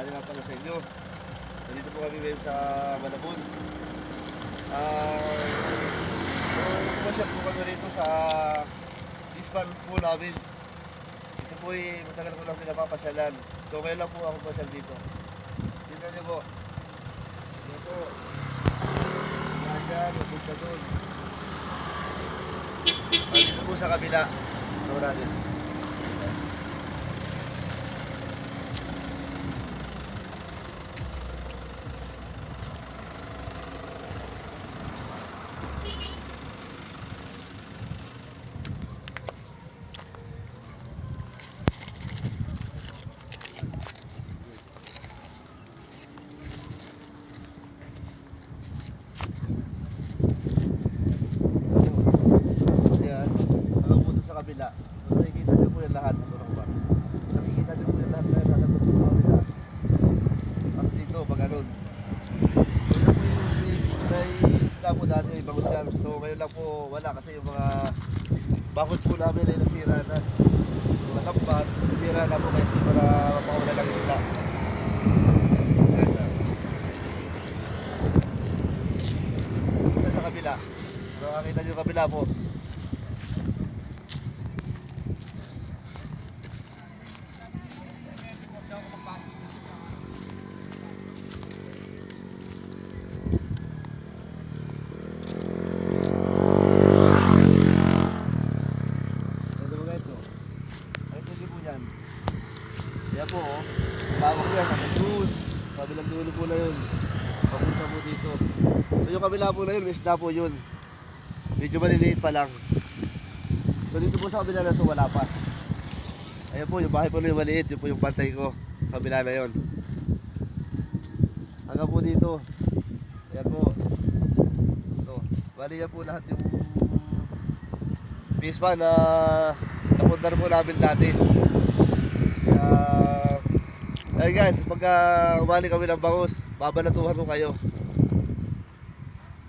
Sabi nga pala sa inyo, nandito po kami ngayon sa Malabon. Pumasyal po kami rito sa ispan po namin. Ito po matagal ko lang pinapapasyalan. So ngayon lang po ako pasyal dito. Tingnan niyo po. Ito po. Yan, mapunta doon. Dito po sa kabila. Ito natin. Sa kabila. So, nakikita nyo po yung lahat. Nakikita nyo po yung lahat na nasa kabila. Tapos dito, pag ganun. Ito po yung may isla po dati, yung bangus yan. So ngayon lang po wala kasi yung mga bakod po namin ay nasira na. Yung matampat, nasira na po kasi para mapakawala ng isla. Ito sa kabila. So nakikita nyo yung kabila po. Kaya po, bawang yan, hanggang doon. Kabilang dulo po na yun. Papunta po dito. So yung kabila po na yun, may isda po yun. Medyo maliliit pa lang. So dito po sa kabila na ito, wala pa. Ayan po, yung bahay po na yung maliit. Yun po yung pantay ko. Sa kabila na yun. Hanggang po dito. Ayan po. Ito. Bali yan po lahat yung pispa na napunta po namin dati. Ay guys, pagka umali kami ng bangus, babanatuhan ko kayo.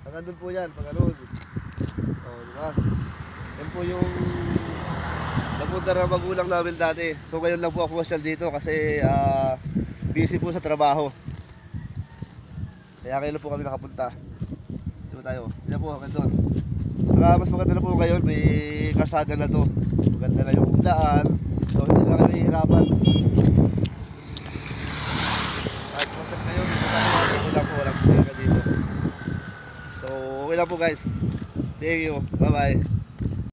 Hanggang doon po yan, pag ganun. O, diba? Yan po yung napunta na magulang namin dati. So ngayon lang po ako masyal dito kasi busy po sa trabaho. Kaya ngayon po kami nakapunta. Dito tayo. Yan po, hanggang doon. Saka mas maganda na po ngayon, may karsada na to. Maganda na yung daan. So hindi na kami hirapan. Kahit masal kayo, dito lang po, walang problema dito. So okay lang po guys. Thank you. Bye bye.